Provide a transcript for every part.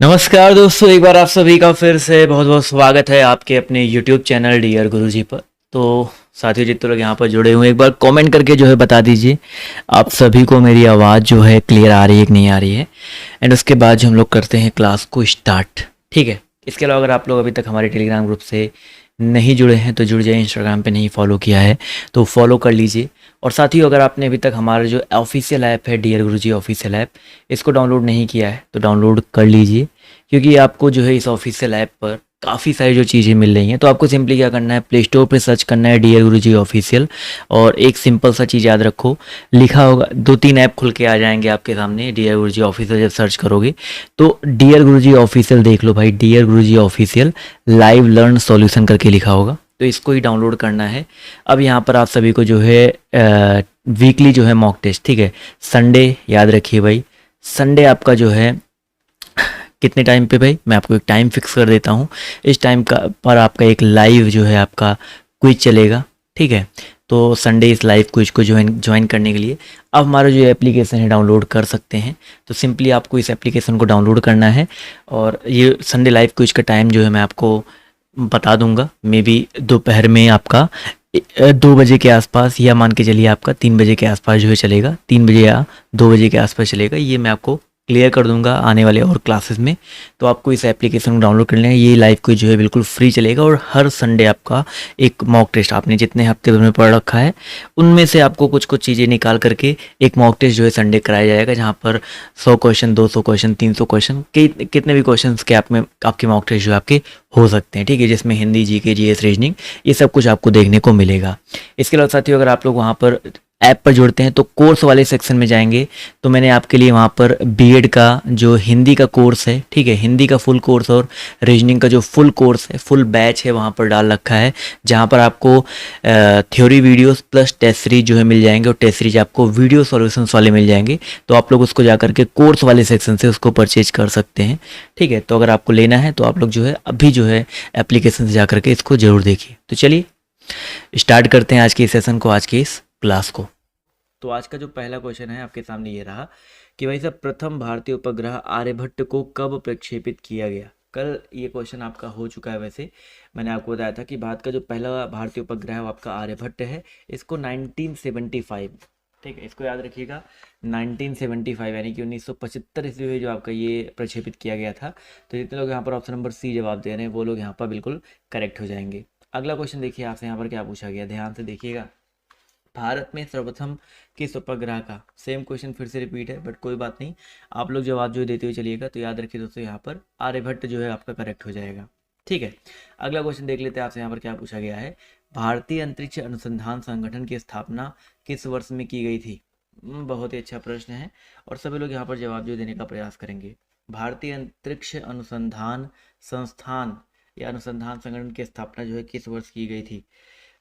नमस्कार दोस्तों, एक बार आप सभी का फिर से बहुत बहुत स्वागत है आपके अपने YouTube चैनल डियर गुरुजी पर। तो साथियों, जितने लोग यहाँ पर जुड़े हुए हैं, एक बार कमेंट करके जो है बता दीजिए आप सभी को मेरी आवाज़ जो है क्लियर आ रही है कि नहीं आ रही है। एंड उसके बाद जो हम लोग करते हैं क्लास को स्टार्ट। ठीक है। इसके अलावा अगर आप लोग अभी तक हमारे टेलीग्राम ग्रुप से नहीं जुड़े हैं तो जुड़ जाए। इंस्टाग्राम पे नहीं फॉलो किया है तो फॉलो कर लीजिए। और साथियों, अगर आपने अभी तक हमारा जो ऑफिशियल ऐप है डियर गुरुजी ऑफिशियल ऐप, इसको डाउनलोड नहीं किया है तो डाउनलोड कर लीजिए, क्योंकि आपको जो है इस ऑफिशियल ऐप पर काफ़ी सारी जो चीज़ें मिल रही हैं। तो आपको सिंपली क्या करना है, प्ले स्टोर पर सर्च करना है डियर गुरुजी ऑफिशियल। और एक सिंपल सा चीज़ याद रखो, लिखा होगा, दो तीन ऐप खुल के आ जाएंगे आपके सामने डियर गुरुजी ऑफिशियल जब सर्च करोगे तो डियर गुरुजी ऑफिशियल देख लो भाई, डियर गुरुजी ऑफिशियल लाइव लर्न सॉल्यूशन करके लिखा होगा, तो इसको ही डाउनलोड करना है। अब यहाँ पर आप सभी को जो है वीकली जो है मॉक टेस्ट, ठीक है, संडे याद रखिए भाई, संडे आपका जो है कितने टाइम पे भाई, मैं आपको एक टाइम फिक्स कर देता हूँ। इस टाइम का पर आपका एक लाइव जो है आपका क्विज चलेगा। ठीक है। तो संडे इस लाइव क्विज को ज्वाइन करने के लिए अब हमारा जो एप्लीकेशन है डाउनलोड कर सकते हैं। तो सिंपली आपको इस एप्लीकेशन को डाउनलोड करना है और ये संडे लाइव क्विज का टाइम जो है मैं आपको बता दूंगा। मे बी दोपहर में आपका 2 बजे के आसपास, या मान के चलिए आपका 3 बजे के आसपास जो है चलेगा, 3 बजे या 2 बजे के आसपास चलेगा। ये मैं आपको क्लियर कर दूंगा आने वाले और क्लासेस में। तो आपको इस एप्लीकेशन को डाउनलोड कर लेना है। ये लाइव क्विज जो है बिल्कुल फ्री चलेगा और हर संडे आपका एक मॉक टेस्ट, आपने जितने हफ्ते भर में पढ़ रखा है उनमें से आपको कुछ कुछ चीज़ें निकाल करके एक मॉक टेस्ट जो है संडे कराया जाएगा, जहाँ पर 100 क्वेश्चन, 200 क्वेश्चन, 300 क्वेश्चन कितने भी क्वेश्चन के आप में आपके मॉक टेस्ट जो आपके हो सकते हैं। ठीक है, जिसमें हिंदी, जीके, जीएस, रीजनिंग, ये सब कुछ आपको देखने को मिलेगा। इसके अलावा साथियों, अगर आप लोग वहाँ पर ऐप पर जुड़ते हैं तो कोर्स वाले सेक्शन में जाएंगे तो मैंने आपके लिए वहाँ पर बीएड का जो हिंदी का कोर्स है, ठीक है, हिंदी का फुल कोर्स और रीजनिंग का जो फुल कोर्स है, फुल बैच है, वहाँ पर डाल रखा है, जहाँ पर आपको theory videos plus test series जो है मिल जाएंगे और टेस्ट सीरीज आपको वीडियो सॉल्यूशंस वाले मिल जाएंगे। तो आप लोग उसको जा करके कोर्स वाले सेक्शन से उसको परचेज कर सकते हैं। ठीक है। तो अगर आपको लेना है तो आप लोग जो है अभी जो है एप्लीकेशन से जा करके इसको जरूर देखिए। तो चलिए स्टार्ट करते हैं आज के इस सेशन को, आज के इस क्लास को। तो आज का जो पहला क्वेश्चन है आपके सामने ये रहा कि भाई साहब, प्रथम भारतीय उपग्रह आर्यभट्ट को कब प्रक्षेपित किया गया। कल ये क्वेश्चन आपका हो चुका है। वैसे मैंने आपको बताया था कि भारत का जो पहला भारतीय उपग्रह है वो आपका आर्यभट्ट है। इसको 1975, ठीक है, इसको याद रखिएगा, 1975 यानी कि 1975 ईस्वी में जो आपका ये प्रक्षेपित किया गया था। तो जितने लोग यहाँ पर ऑप्शन नंबर सी जवाब दे रहे हैं वो लोग यहाँ पर बिल्कुल करेक्ट हो जाएंगे। अगला क्वेश्चन देखिए आपसे यहाँ पर क्या पूछा गया, ध्यान से देखिएगा। भारत में सर्वप्रथम किस उपग्रह का, सेम क्वेश्चन फिर से रिपीट है बट कोई बात नहीं, आप लोग जवाब जो देते हुए चलिएगा। तो याद रखिए दोस्तों, यहाँ पर आर्यभट्ट जो है आपका करेक्ट हो जाएगा। ठीक है। अगला क्वेश्चन देख लेते हैं आपसे, यहाँ पर क्या पूछा गया है, भारतीय अंतरिक्ष अनुसंधान संगठन की स्थापना किस वर्ष में की गई थी। बहुत ही अच्छा प्रश्न है और सभी लोग यहाँ पर जवाब जो देने का प्रयास करेंगे। भारतीय अंतरिक्ष अनुसंधान संस्थान या अनुसंधान संगठन की स्थापना जो है किस वर्ष की गई थी।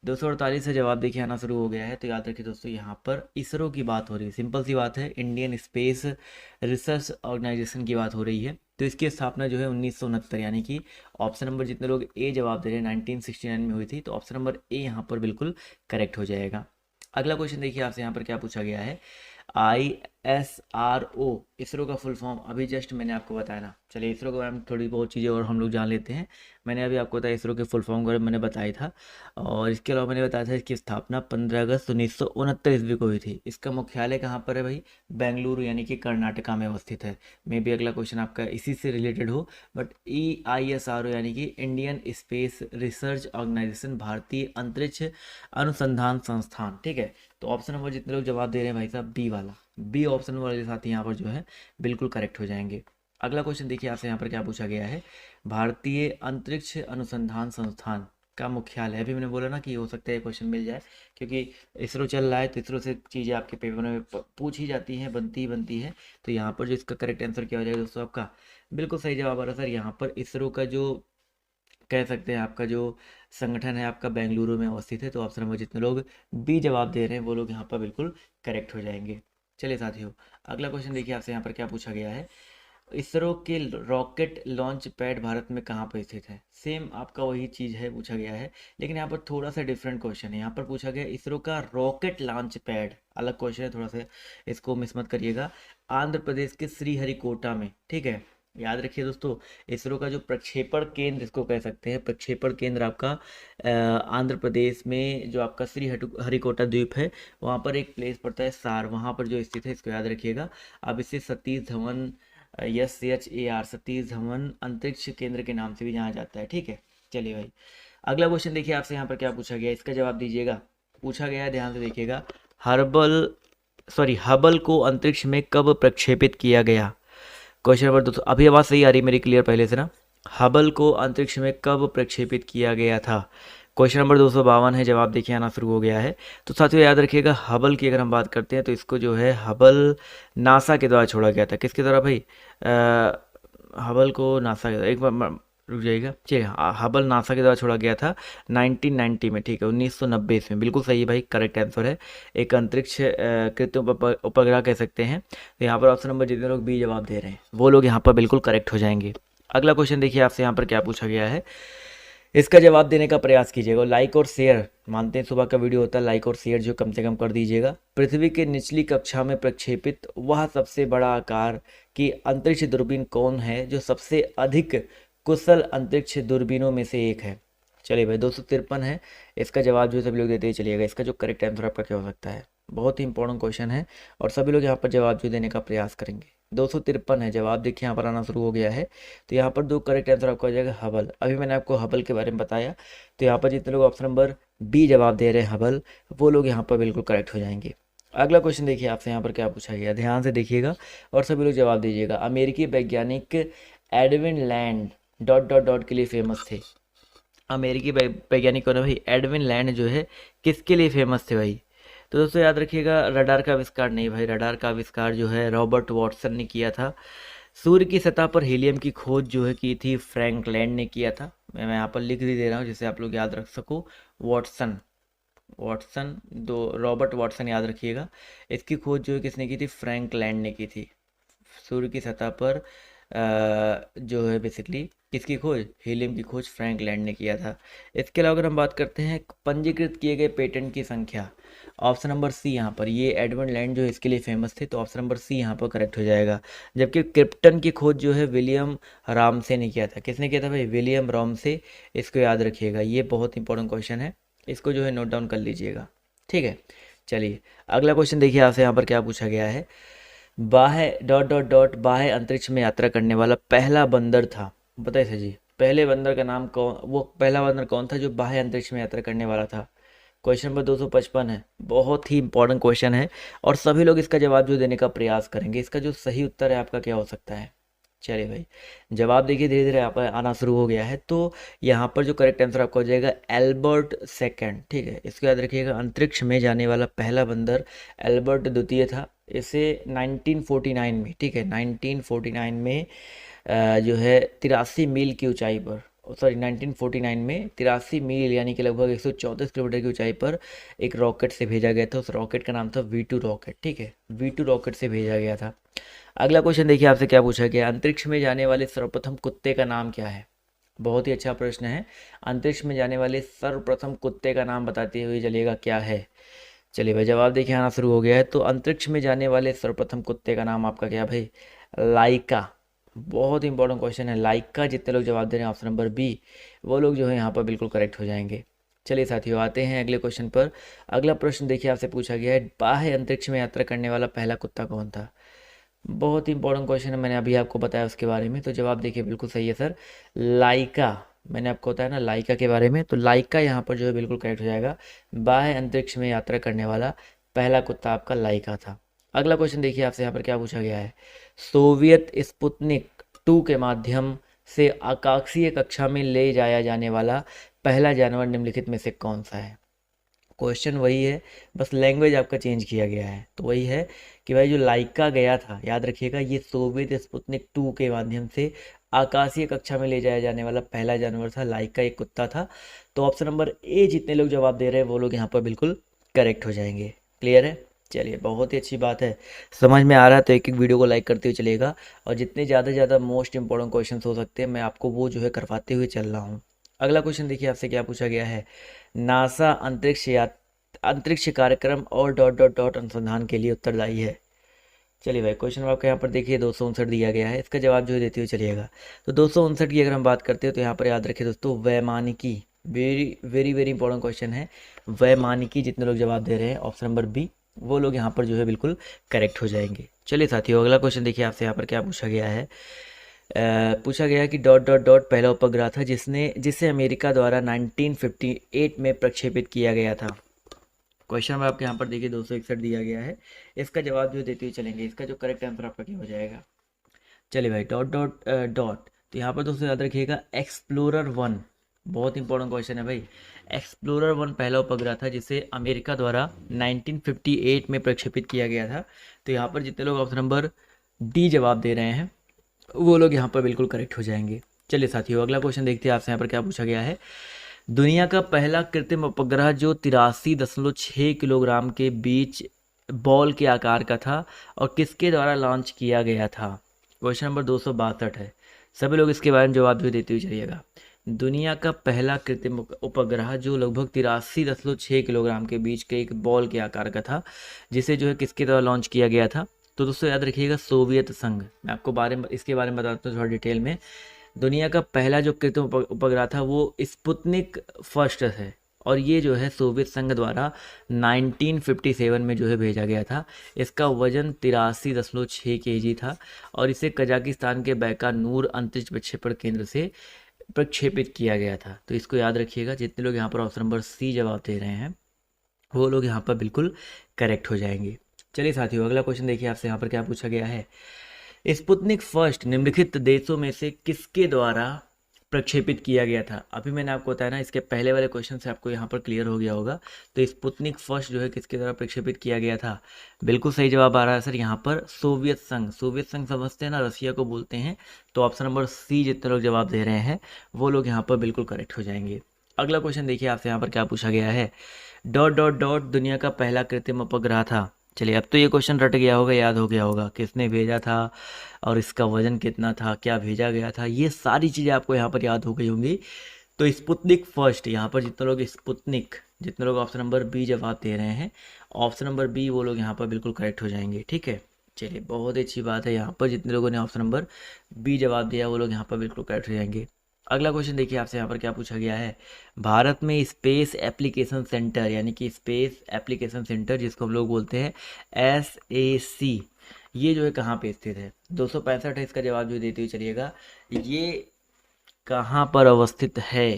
248 से जवाब देखिए आना शुरू हो गया है। तो याद रखिए दोस्तों, यहाँ पर इसरो की बात हो रही है। सिंपल सी बात है, इंडियन स्पेस रिसर्च ऑर्गेनाइजेशन की बात हो रही है। तो इसकी स्थापना जो है 1969 यानी कि ऑप्शन नंबर, जितने लोग ए जवाब दे रहे हैं, 1969 में हुई थी। तो ऑप्शन नंबर ए यहाँ पर बिल्कुल करेक्ट हो जाएगा। अगला क्वेश्चन देखिए आपसे, यहाँ पर क्या पूछा गया है, ISRO, इसरो का फुल फॉर्म अभी जस्ट मैंने आपको बताया ना। चलिए इसरो के बारे में थोड़ी बहुत चीज़ें और हम लोग जान लेते हैं। मैंने अभी आपको बताया इसरो के फुल फॉर्म के बारे में मैंने बताया था। और इसके अलावा मैंने बताया था इसकी स्थापना 15 अगस्त 1969 ईस्वी को हुई थी। इसका मुख्यालय कहाँ पर है भाई, बेंगलुरु यानी कि कर्नाटका में अवस्थित है। मे भी अगला क्वेश्चन आपका इसी से रिलेटेड हो। बट ISRO यानी कि इंडियन स्पेस रिसर्च ऑर्गेनाइजेशन, भारतीय अंतरिक्ष अनुसंधान संस्थान। ठीक है। तो ऑप्शन नंबर, जितने लोग जवाब दे रहे हैं भाई साहब, बी वाला, बी ऑप्शन वाले साथी यहाँ पर जो है बिल्कुल करेक्ट हो जाएंगे। अगला क्वेश्चन देखिए आपसे, यहाँ पर क्या पूछा गया है, भारतीय अंतरिक्ष अनुसंधान संस्थान का मुख्यालय। अभी मैंने बोला ना कि हो सकता है ये क्वेश्चन मिल जाए, क्योंकि इसरो चल रहा है तो इसरो से चीज़ें आपके पेपर में पूछ ही जाती हैं, बनती है। तो यहाँ पर जो इसका करेक्ट आंसर क्या हो जाएगा दोस्तों, आपका बिल्कुल सही जवाब आ रहा है सर। यहाँ पर इसरो का जो कह सकते हैं आपका जो संगठन है आपका बेंगलुरु में अवस्थित है। तो ऑप्शन नंबर, जितने लोग बी जवाब दे रहे हैं वो लोग यहाँ पर बिल्कुल करेक्ट हो जाएंगे। चलिए साथियों, अगला क्वेश्चन देखिए आपसे, यहाँ पर क्या पूछा गया है, इसरो के रॉकेट लॉन्च पैड भारत में कहाँ पर स्थित है। सेम आपका वही चीज़ है, पूछा गया है, लेकिन यहाँ पर थोड़ा सा डिफरेंट क्वेश्चन है। यहाँ पर पूछा गया इसरो का रॉकेट लॉन्च पैड, अलग क्वेश्चन है थोड़ा सा, इसको मिस मत करिएगा। आंध्र प्रदेश के श्रीहरिकोटा में, ठीक है, याद रखिए दोस्तों, इसरो का जो प्रक्षेपण केंद्र इसको कह सकते हैं, प्रक्षेपण केंद्र आपका आंध्र प्रदेश में जो आपका श्री हरिकोटा द्वीप है वहाँ पर एक प्लेस पड़ता है सार, वहाँ पर जो स्थित है, इसको याद रखिएगा। अब इसे सतीश धवन SCHAR सतीश धवन अंतरिक्ष केंद्र के नाम से भी जाना जाता है। ठीक है, चलिए भाई अगला क्वेश्चन देखिए आपसे यहाँ पर क्या पूछा गया, इसका जवाब दीजिएगा। पूछा गया है, ध्यान से देखिएगा, हबल को अंतरिक्ष में कब प्रक्षेपित किया गया। क्वेश्चन नंबर 2, अभी आवाज़ सही आ रही मेरी क्लियर पहले से ना। हबल को अंतरिक्ष में कब प्रक्षेपित किया गया था। क्वेश्चन नंबर 252 है, जवाब देखिए आना शुरू हो गया है। तो साथियों याद रखिएगा, हबल की अगर हम बात करते हैं तो इसको जो है हबल नासा के द्वारा छोड़ा गया था। किसके द्वारा भाई, हबल को नासा के, एक बार रुक जाइएगा, चलिए हबल नासा के द्वारा छोड़ा गया था 1990 में। ठीक है, 1990 में, बिल्कुल सही है भाई, करेक्ट आंसर है। एक अंतरिक्ष कृत्रिम उपग्रह कह सकते हैं। तो यहाँ पर ऑप्शन नंबर जितने लोग बी जवाब दे रहे हैं वो लोग यहाँ पर बिल्कुल करेक्ट हो जाएंगे। अगला क्वेश्चन देखिए आपसे यहाँ पर क्या पूछा गया है, इसका जवाब देने का प्रयास कीजिएगा। लाइक और शेयर, मानते हैं सुबह का वीडियो होता है, लाइक और शेयर जो कम से कम कर दीजिएगा। पृथ्वी के निचली कक्षा में प्रक्षेपित वह सबसे बड़ा आकार की अंतरिक्ष दूरबीन कौन है जो सबसे अधिक कुशल अंतरिक्ष दूरबीनों में से एक है। चलिए भाई 253 है, इसका जवाब जो सभी लोग देते ही चलिएगा। इसका जो करेक्ट आंसर आपका क्या हो सकता है, बहुत ही इंपॉर्टेंट क्वेश्चन है और सभी लोग यहाँ पर जवाब जो देने का प्रयास करेंगे। 253 है, जवाब देखिए यहाँ पर आना शुरू हो गया है। तो यहाँ पर 2 करेक्ट आंसर आपका हो जाएगा हबल। अभी मैंने आपको हबल के बारे में बताया, तो यहाँ पर जितने लोग ऑप्शन नंबर बी जवाब दे रहे हैं हबल, वो लोग यहाँ पर बिल्कुल करेक्ट हो जाएंगे। अगला क्वेश्चन देखिए आपसे यहाँ पर क्या पूछा गया, ध्यान से देखिएगा और सभी लोग जवाब दीजिएगा। अमेरिकी वैज्ञानिक Edwin land dot dot dot के लिए फेमस थे। अमेरिकी वैज्ञानिक कौन है भाई, एडविन लैंड जो है किसके लिए फेमस थे भाई। तो दोस्तों याद रखिएगा, रडार का आविष्कार नहीं भाई, रडार का आविष्कार जो है रॉबर्ट वॉटसन ने किया था। सूर्य की सतह पर हीलियम की खोज जो है की थी फ्रैंक लैंड ने किया था। मैं यहाँ पर लिख भी दे रहा हूँ जिससे आप लोग याद रख सको। वॉटसन रॉबर्ट वॉटसन याद रखिएगा। इसकी खोज जो है किसने की थी, फ्रैंक लैंड ने की थी। सूर्य की सतह पर जो है बेसिकली किसकी खोज, हीलियम की खोज फ्रैंक लैंड ने किया था। इसके अलावा अगर हम बात करते हैं पंजीकृत किए गए पेटेंट की संख्या, ऑप्शन नंबर सी यहाँ पर, ये एडविन लैंड जो इसके लिए फेमस थे, तो ऑप्शन नंबर सी यहाँ पर करेक्ट हो जाएगा। जबकि क्रिप्टन की खोज जो है विलियम रामसे ने किया था। किसने किया था भाई, विलियम रामसे। इसको याद रखिएगा, ये बहुत इंपॉर्टेंट क्वेश्चन है, इसको जो है नोट डाउन कर लीजिएगा। ठीक है, चलिए अगला क्वेश्चन देखिए आपसे यहाँ पर क्या पूछा गया है। बाह्य डॉट डॉट डॉट बाह्य अंतरिक्ष में यात्रा करने वाला पहला बंदर था, बताइए सर जी, पहले बंदर का नाम कौन, वो पहला बंदर कौन था जो बाह्य अंतरिक्ष में यात्रा करने वाला था। क्वेश्चन नंबर 255 है, बहुत ही इंपॉर्टेंट क्वेश्चन है और सभी लोग इसका जवाब जो देने का प्रयास करेंगे। इसका जो सही उत्तर है आपका क्या हो सकता है। चलिए भाई जवाब देखिए धीरे धीरे यहाँ पर आना शुरू हो गया है। तो यहाँ पर जो करेक्ट आंसर आपका हो जाएगा एल्बर्ट सेकंड। ठीक है, इसको याद रखिएगा, अंतरिक्ष में जाने वाला पहला बंदर एल्बर्ट द्वितीय था। इसे 1949 में, ठीक है 1949 में जो है 83 मील की ऊंचाई पर, 1949 में 83 मील यानी कि लगभग 134 किलोमीटर की ऊंचाई पर एक रॉकेट से भेजा गया था। उस रॉकेट का नाम था V2 रॉकेट। ठीक है, V2 रॉकेट से भेजा गया था। अगला क्वेश्चन देखिए आपसे क्या पूछा गया, अंतरिक्ष में जाने वाले सर्वप्रथम कुत्ते का नाम क्या है। बहुत ही अच्छा प्रश्न है, अंतरिक्ष में जाने वाले सर्वप्रथम कुत्ते का नाम बताते हुए चलिएगा क्या है। चलिए भाई जवाब देखिए आना शुरू हो गया है। तो अंतरिक्ष में जाने वाले सर्वप्रथम कुत्ते का नाम आपका क्या भाई, लाइका। बहुत इंपॉर्टेंट क्वेश्चन है, लाइका। जितने लोग जवाब दे रहे हैं ऑप्शन नंबर बी, वो लोग जो है यहाँ पर बिल्कुल करेक्ट हो जाएंगे। चलिए साथियों आते हैं अगले क्वेश्चन पर। अगला प्रश्न देखिए आपसे पूछा गया है, बाह्य अंतरिक्ष में यात्रा करने वाला पहला कुत्ता कौन था। बहुत ही इंपॉर्टेंट क्वेश्चन है, मैंने अभी आपको बताया उसके बारे में। तो जवाब देखिए बिल्कुल सही है सर, लाइका। मैंने आपको बताया ना लाइका के बारे में, तो लाइका यहाँ पर जो है बिल्कुल करेक्ट हो जाएगा। बाह्य अंतरिक्ष में यात्रा करने वाला पहला कुत्ता आपका लाइका था। अगला क्वेश्चन देखिए आपसे यहाँ पर क्या पूछा गया है, सोवियत स्पुतनिक 2 के माध्यम से आकाशीय कक्षा में ले जाया जाने वाला पहला जानवर निम्नलिखित में से कौन सा है। क्वेश्चन वही है, बस लैंग्वेज आपका चेंज किया गया है। तो वही है कि भाई जो लाइका गया था, याद रखिएगा ये सोवियत स्पुतनिक 2 के माध्यम से आकाशीय कक्षा में ले जाया जाने वाला पहला जानवर था, लाइका एक कुत्ता था। तो ऑप्शन नंबर ए जितने लोग जवाब दे रहे हैं वो लोग यहाँ पर बिल्कुल करेक्ट हो जाएंगे। क्लियर है, चलिए बहुत ही अच्छी बात है, समझ में आ रहा है तो एक एक वीडियो को लाइक करते हुए चलेगा। और जितने ज़्यादा से ज़्यादा मोस्ट इंपॉर्टेंट क्वेश्चन हो सकते हैं मैं आपको वो जो है करवाते हुए चल रहा हूँ। अगला क्वेश्चन देखिए आपसे क्या पूछा गया है, नासा अंतरिक्ष कार्यक्रम और डॉट डॉट डॉट अनुसंधान के लिए उत्तरदायी है। चलिए भाई, क्वेश्चन आपका यहाँ पर देखिए 259 दिया गया है, इसका जवाब जो है देते हुए चलिएगा। तो 259 की अगर हम बात करते हैं तो यहाँ पर याद रखिए दोस्तों, वैमानिकी, very very very important question है। वैमानिकी जितने लोग जवाब दे रहे हैं ऑप्शन नंबर बी, वो लोग यहाँ पर जो है बिल्कुल करेक्ट हो जाएंगे। चलिए साथियों, अगला क्वेश्चन देखिए आपसे यहाँ पर क्या पूछा गया है। पूछा गया कि डॉट डॉट डॉट पहला उपग्रह था जिसे अमेरिका द्वारा 1958 में प्रक्षेपित किया गया था। क्वेश्चन में आपके यहाँ पर देखिए 261 दिया गया है, इसका जवाब जो देते हुए चलेंगे, इसका जो करेक्ट आंसर आपका क्या हो जाएगा। चलिए भाई, डॉट डॉट डॉट, तो यहाँ पर दोस्तों याद रखिएगा एक्सप्लोरर 1, बहुत इंपॉर्टेंट क्वेश्चन है भाई। एक्सप्लोरर 1 पहला उपग्रह था जिसे अमेरिका द्वारा 1958 में प्रक्षेपित किया गया था। तो यहाँ पर जितने लोग ऑप्शन नंबर डी जवाब दे रहे हैं वो लोग यहाँ पर बिल्कुल करेक्ट हो जाएंगे। चलिए साथियों, अगला क्वेश्चन देखते हैं आपसे यहाँ पर क्या पूछा गया है। दुनिया का पहला कृत्रिम उपग्रह जो 83.6 किलोग्राम के बीच बॉल के आकार का था और किसके द्वारा लॉन्च किया गया था। क्वेश्चन नंबर 262 है, सभी लोग इसके बारे में जवाब भी देते हुए चलिएगा। दुनिया का पहला कृत्रिम उपग्रह जो लगभग 83.6 किलोग्राम के बीच के एक बॉल के आकार का था, जिसे जो है किसके द्वारा लॉन्च किया गया था। तो दोस्तों याद रखिएगा सोवियत संघ। मैं आपको इसके बारे में बताता हूँ थोड़ा डिटेल में। दुनिया का पहला जो कृत्रिम उपग्रह था वो स्पुतनिक फर्स्ट है, और ये जो है सोवियत संघ द्वारा 1957 में जो है भेजा गया था। इसका वजन 83.6 kg था और इसे कजाकिस्तान के बैकानूर अंतरिक्ष प्रक्षेपण केंद्र से प्रक्षेपित किया गया था। तो इसको याद रखिएगा, जितने लोग यहाँ पर ऑप्शन नंबर सी जवाब दे रहे हैं वो लोग यहाँ पर बिल्कुल करेक्ट हो जाएंगे। चलिए साथियों, अगला क्वेश्चन देखिए आपसे यहाँ पर क्या पूछा गया है। स्पुतनिक फर्स्ट निम्नलिखित देशों में से किसके द्वारा प्रक्षेपित किया गया था। अभी मैंने आपको बताया ना, इसके पहले वाले क्वेश्चन से आपको यहाँ पर क्लियर हो गया होगा। तो स्पुतनिक फर्स्ट जो है किसके द्वारा प्रक्षेपित किया गया था, बिल्कुल सही जवाब आ रहा है सर यहाँ पर सोवियत संघ। सोवियत संघ समझते हैं ना, रसिया को बोलते हैं। तो ऑप्शन नंबर सी जितने लोग जवाब दे रहे हैं वो लोग यहाँ पर बिल्कुल करेक्ट हो जाएंगे। अगला क्वेश्चन देखिए आपसे यहाँ पर क्या पूछा गया है। डॉट डॉट डॉट दुनिया का पहला कृत्रिम उपग्रह था। चलिए, अब तो ये क्वेश्चन रट गया होगा, याद हो गया होगा, किसने भेजा था और इसका वजन कितना था, क्या भेजा गया था, ये सारी चीज़ें आपको यहाँ पर याद हो गई होंगी। तो स्पुतनिक फर्स्ट, यहाँ पर जितने लोग स्पुतनिक, जितने लोग ऑप्शन नंबर बी जवाब दे रहे हैं, ऑप्शन नंबर बी, वो लोग यहाँ पर बिल्कुल करेक्ट हो जाएंगे। ठीक है, चलिए बहुत अच्छी बात है। यहाँ पर जितने लोगों ने ऑप्शन नंबर बी जवाब दिया वो लोग यहाँ पर बिल्कुल करेक्ट हो जाएंगे। अगला क्वेश्चन देखिए आपसे यहाँ पर क्या पूछा गया है। भारत में स्पेस एप्लीकेशन सेंटर, यानी कि स्पेस एप्लीकेशन सेंटर जिसको हम लोग बोलते हैं SAC, ये जो है कहाँ पे स्थित है। 265 है इसका जवाब जो देते हुए चलिएगा, ये कहाँ पर अवस्थित है।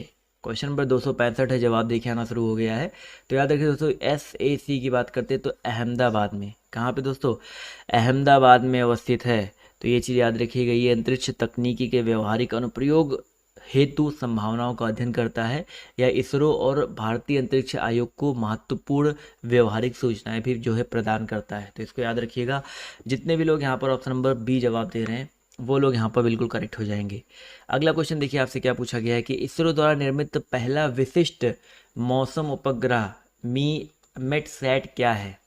क्वेश्चन नंबर 265 है, जवाब देखिए आना शुरू हो गया है। तो याद रखिए दोस्तों, SAC की बात करते हैं तो अहमदाबाद में, कहाँ पे दोस्तों, अहमदाबाद में अवस्थित है। तो ये चीज़ याद रखिएगा। ये अंतरिक्ष तकनीकी के व्यवहारिक अनुप्रयोग हेतु संभावनाओं का अध्ययन करता है। या इसरो और भारतीय अंतरिक्ष आयोग को महत्वपूर्ण व्यवहारिक सूचनाएं भी जो है प्रदान करता है। तो इसको याद रखिएगा। जितने भी लोग यहाँ पर ऑप्शन नंबर बी जवाब दे रहे हैं वो लोग यहाँ पर बिल्कुल करेक्ट हो जाएंगे। अगला क्वेश्चन देखिए आपसे क्या पूछा गया है कि इसरो द्वारा निर्मित पहला विशिष्ट मौसम उपग्रह METSAT क्या है।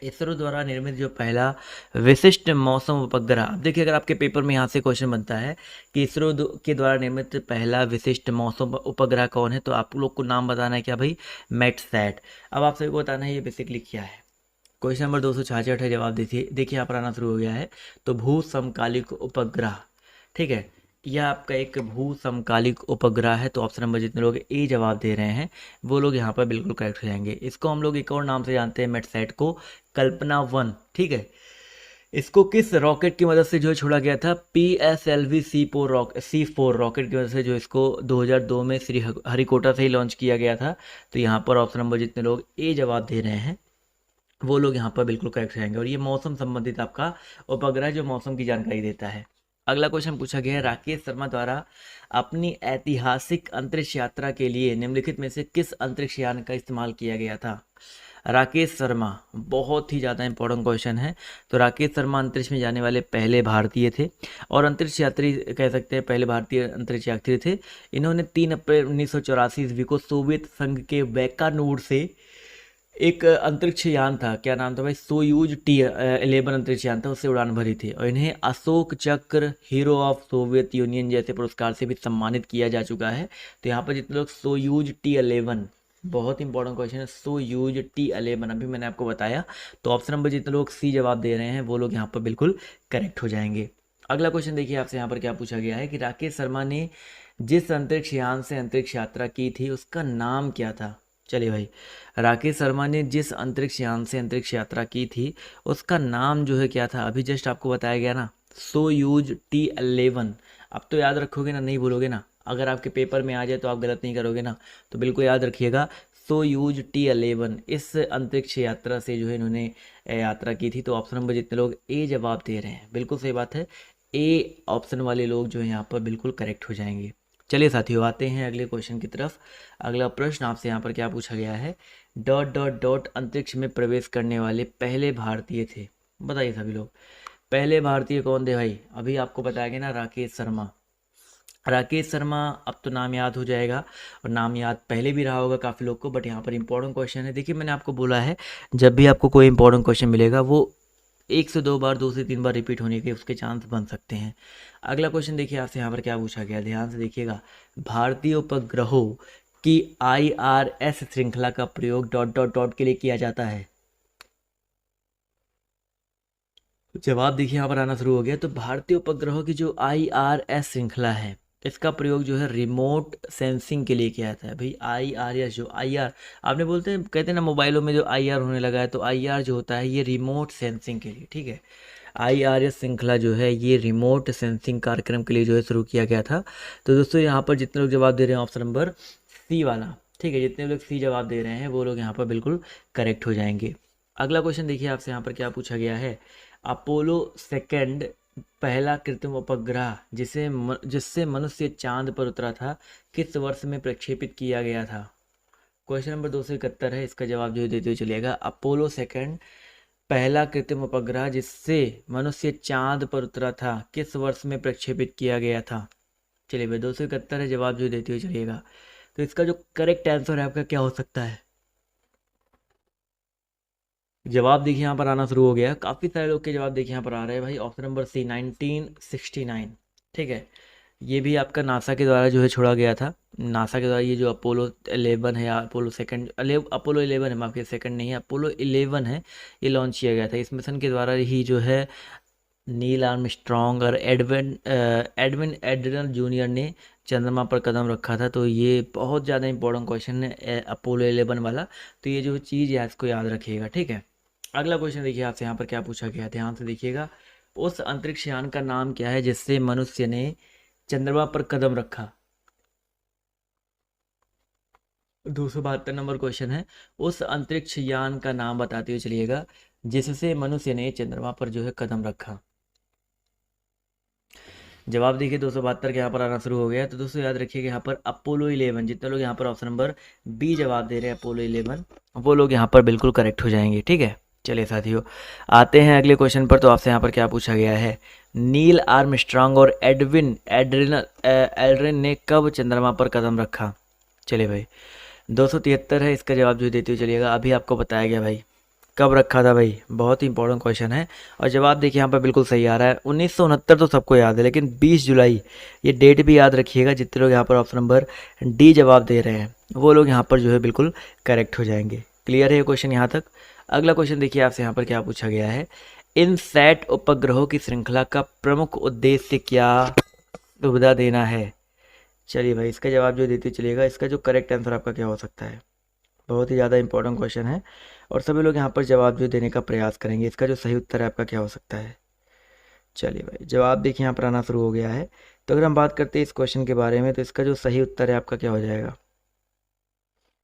इसरो द्वारा निर्मित जो पहला विशिष्ट मौसम उपग्रह, अब देखिए अगर आपके पेपर में यहाँ से क्वेश्चन बनता है कि इसरो के द्वारा निर्मित पहला विशिष्ट मौसम उपग्रह कौन है, तो आप लोग को नाम बताना है क्या भाई, METSAT। अब आप सभी को बताना है ये बेसिकली क्या है। क्वेश्चन नंबर 266 है, जवाब देखिए यहाँ पर आना शुरू हो गया है। तो भू समकालिक उपग्रह, ठीक है, यह आपका एक भू समकालिक उपग्रह है। तो ऑप्शन नंबर जितने लोग ए जवाब दे रहे हैं वो लोग यहाँ पर बिल्कुल करेक्ट हो जाएंगे। इसको हम लोग एक और नाम से जानते हैं METSAT को, कल्पना 1। ठीक है, इसको किस रॉकेट की मदद से जो है छोड़ा गया था, PSLV C4 रॉकेट की मदद से जो इसको 2002 में श्री हरिकोटा से ही लॉन्च किया गया था। तो यहाँ पर ऑप्शन नंबर जितने लोग ए जवाब दे रहे हैं वो लोग यहाँ पर बिल्कुल करेक्ट रहेंगे। और ये मौसम संबंधित आपका उपग्रह जो मौसम की जानकारी देता है। अगला क्वेश्चन पूछा गया है, राकेश शर्मा द्वारा अपनी ऐतिहासिक अंतरिक्ष यात्रा के लिए निम्नलिखित में से किस अंतरिक्ष यान का इस्तेमाल किया गया था। राकेश शर्मा, बहुत ही ज़्यादा इंपॉर्टेंट क्वेश्चन है। तो राकेश शर्मा अंतरिक्ष में जाने वाले पहले भारतीय थे और अंतरिक्ष यात्री कह सकते हैं, पहले भारतीय अंतरिक्ष यात्री थे। इन्होंने 3 अप्रैल 1984 ईस्वी को सोवियत संघ के बैकानूर से एक अंतरिक्ष यान था, क्या नाम था भाई, सोयूज T11 अंतरिक्ष यान था, उससे उड़ान भरी थी। और इन्हें अशोक चक्र, हीरो ऑफ सोवियत यूनियन जैसे पुरस्कार से भी सम्मानित किया जा चुका है। तो यहाँ पर जितने लोग सोयूज T11 बहुत इंपॉर्टेंट क्वेश्चन है। सोयूज T11 अभी मैंने आपको बताया। तो ऑप्शन नंबर जितने लोग सी जवाब दे रहे हैं वो लोग यहाँ पर बिल्कुल करेक्ट हो जाएंगे। अगला क्वेश्चन देखिए आपसे यहाँ पर क्या पूछा गया है कि राकेश शर्मा ने जिस अंतरिक्ष यान से अंतरिक्ष यात्रा की थी उसका नाम क्या था। चलिए भाई, राकेश शर्मा ने जिस अंतरिक्ष यान से अंतरिक्ष यात्रा की थी उसका नाम जो है क्या था, अभी जस्ट आपको बताया गया ना, सोयूज T11। अब तो याद रखोगे ना, नहीं भूलोगे ना, अगर आपके पेपर में आ जाए तो आप गलत नहीं करोगे ना, तो बिल्कुल याद रखिएगा। सोयूज T11 इस अंतरिक्ष यात्रा से जो है इन्होंने यात्रा की थी। तो ऑप्शन नंबर जितने लोग ए जवाब दे रहे हैं बिल्कुल सही बात है, ए ऑप्शन वाले लोग जो है यहाँ पर बिल्कुल करेक्ट हो जाएंगे। चलिए साथियों, आते हैं अगले क्वेश्चन की तरफ। अगला प्रश्न आपसे यहाँ पर क्या पूछा गया है, डॉट डॉट डॉट अंतरिक्ष में प्रवेश करने वाले पहले भारतीय थे। बताइए सभी लोग, पहले भारतीय कौन थे भाई। अभी आपको बताया गया ना, राकेश शर्मा। राकेश शर्मा, अब तो नाम याद हो जाएगा, और नाम याद पहले भी रहा होगा काफ़ी लोग को, बट यहाँ पर इंपॉर्टेंट क्वेश्चन है। देखिए मैंने आपको बोला है, जब भी आपको कोई इंपॉर्टेंट क्वेश्चन मिलेगा वो एक से दो बार, दो से तीन बार रिपीट होने के उसके चांस बन सकते हैं। अगला क्वेश्चन देखिए आपसे यहाँ पर क्या पूछा गया, ध्यान से देखिएगा। भारतीय उपग्रहों की IRS श्रृंखला का प्रयोग डॉट डॉट डॉट के लिए किया जाता है। जवाब देखिए यहाँ पर आना शुरू हो गया। तो भारतीय उपग्रहों की जो IRS श्रृंखला है इसका प्रयोग जो है रिमोट सेंसिंग के लिए किया जाता है भाई। IRS जो IR आपने बोलते हैं, कहते हैं ना मोबाइलों में जो IR होने लगा है, तो IR जो होता है ये रिमोट सेंसिंग के लिए, ठीक है। IRS श्रृंखला जो है ये रिमोट सेंसिंग कार्यक्रम के लिए जो है शुरू किया गया था। तो दोस्तों यहाँ पर जितने लोग जवाब दे रहे हैं ऑप्शन नंबर सी वाला, ठीक है, जितने लोग सी जवाब दे रहे हैं वो लोग यहाँ पर बिल्कुल करेक्ट हो जाएंगे। अगला क्वेश्चन देखिए आपसे यहाँ पर क्या पूछा गया है, अपोलो सेकंड पहला कृत्रिम उपग्रह जिससे मनुष्य चांद पर उतरा था किस वर्ष में प्रक्षेपित किया गया था। क्वेश्चन नंबर 271 है, इसका जवाब जो देते हुए चलिएगा। अपोलो सेकंड पहला कृत्रिम उपग्रह जिससे मनुष्य चांद पर उतरा था किस वर्ष में प्रक्षेपित किया गया था। चलिए भाई, 271 है, जवाब जो देते हुए चलिएगा। तो इसका जो करेक्ट आंसर है आपका क्या हो सकता है। जवाब देखिए यहाँ पर आना शुरू हो गया, काफ़ी सारे लोग के जवाब देखिए यहाँ पर आ रहे हैं भाई। ऑप्शन नंबर सी 1969, ठीक है। ये भी आपका नासा के द्वारा जो है छोड़ा गया था। नासा के द्वारा ये जो अपोलो 11 है या अपोलो सेकंड, अपोलो 11 है, माफ, सेकंड नहीं है, अपोलो 11 है, ये लॉन्च किया गया था। इस मिशन के द्वारा ही जो है नील आर्मस्ट्रॉन्ग और एडविन एड्रियन जूनियर ने चंद्रमा पर कदम रखा था। तो ये बहुत ज़्यादा इंपॉर्टेंट क्वेश्चन है अपोलो 11 वाला। तो ये जो चीज़ है इसको याद रखिएगा, ठीक है। अगला क्वेश्चन देखिए आपसे यहाँ पर क्या पूछा गया, ध्यान से देखिएगा। उस अंतरिक्ष यान का नाम क्या है जिससे मनुष्य ने चंद्रमा पर कदम रखा। 272 नंबर क्वेश्चन है, उस अंतरिक्ष यान का नाम बताते हुए चलिएगा जिससे मनुष्य ने चंद्रमा पर जो है कदम रखा। जवाब देखिए 272 के यहाँ पर आना शुरू हो गया। तो दोस्तों याद रखिएगा यहाँ पर अपोलो 11, जितने लोग यहाँ पर ऑप्शन नंबर बी जवाब दे रहे हैं अपोलो 11, वो लोग यहाँ पर बिल्कुल करेक्ट हो जाएंगे, ठीक है। चलिए साथियों, आते हैं अगले क्वेश्चन पर। तो आपसे यहाँ पर क्या पूछा गया है, नील आर्मस्ट्रांग और एल्ड्रिन ने कब चंद्रमा पर कदम रखा। चलिए भाई, 273 है, इसका जवाब जो देते हुए चलिएगा। अभी आपको बताया गया भाई कब रखा था भाई, बहुत ही इंपॉर्टेंट क्वेश्चन है। और जवाब देखिए यहाँ पर बिल्कुल सही आ रहा है, 1969 तो सबको याद है, लेकिन 20 जुलाई ये डेट भी याद रखिएगा। जितने लोग यहाँ पर ऑप्शन नंबर डी जवाब दे रहे हैं वो लोग यहाँ पर जो है बिल्कुल करेक्ट हो जाएंगे। क्लियर है ये क्वेश्चन यहाँ तक। अगला क्वेश्चन देखिए आपसे यहाँ पर क्या पूछा गया है, इन सैट उपग्रहों की श्रृंखला का प्रमुख उद्देश्य क्या सुविधा देना है। चलिए भाई, इसका जवाब जो देते चलिएगा, इसका जो करेक्ट आंसर आपका क्या हो सकता है। बहुत ही ज़्यादा इंपॉर्टेंट क्वेश्चन है और सभी लोग यहाँ पर जवाब जो देने का प्रयास करेंगे। इसका जो सही उत्तर है आपका क्या हो सकता है। चलिए भाई, जवाब देखिए यहाँ पर आना शुरू हो गया है। तो अगर हम बात करते हैं इस क्वेश्चन के बारे में, तो इसका जो सही उत्तर है आपका क्या हो जाएगा।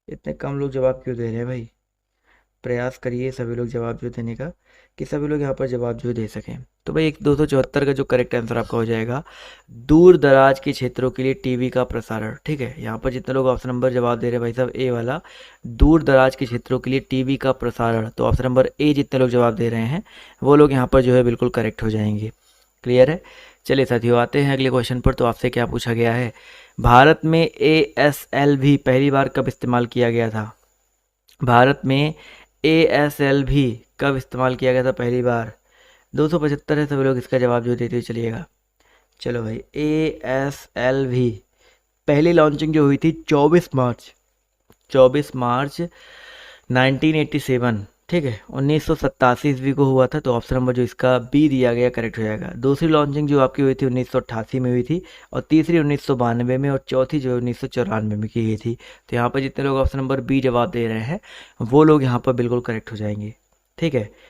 इतने कम लोग जवाब क्यों दे रहे हैं भाई, प्रयास करिए सभी लोग जवाब जो देने का, कि सभी लोग यहाँ पर जवाब जो दे सकें। तो भाई 274 का जो करेक्ट आंसर आपका हो जाएगा, दूर दराज के क्षेत्रों के लिए टीवी का प्रसारण, ठीक है। यहाँ पर जितने लोग ऑप्शन नंबर जवाब दे रहे हैं भाई साहब ए वाला, दूर दराज के क्षेत्रों के लिए टीवी का प्रसारण, तो ऑप्शन नंबर ए जितने लोग जवाब दे रहे हैं वो लोग यहाँ पर जो है बिल्कुल करेक्ट हो जाएंगे। क्लियर है। चलिए साथियों, आते हैं अगले क्वेश्चन पर। तो आपसे क्या पूछा गया है, भारत में ASLV पहली बार कब इस्तेमाल किया गया था। भारत में ASLV कब इस्तेमाल किया गया था पहली बार। 275 है, सभी लोग इसका जवाब जो देते हुए चलिएगा। चलो भाई, ASLV पहली लॉन्चिंग जो हुई थी 24 मार्च 24 मार्च 1987, ठीक है, 1987 ईस्वी को हुआ था। तो ऑप्शन नंबर जो इसका बी दिया गया करेक्ट हो जाएगा। दूसरी लॉन्चिंग जो आपकी हुई थी 1988 में हुई थी, और तीसरी 1992 में, और चौथी जो 1994 में की गई थी। तो यहाँ पर जितने लोग ऑप्शन नंबर बी जवाब दे रहे हैं वो लोग यहाँ पर बिल्कुल करेक्ट हो जाएंगे, ठीक है।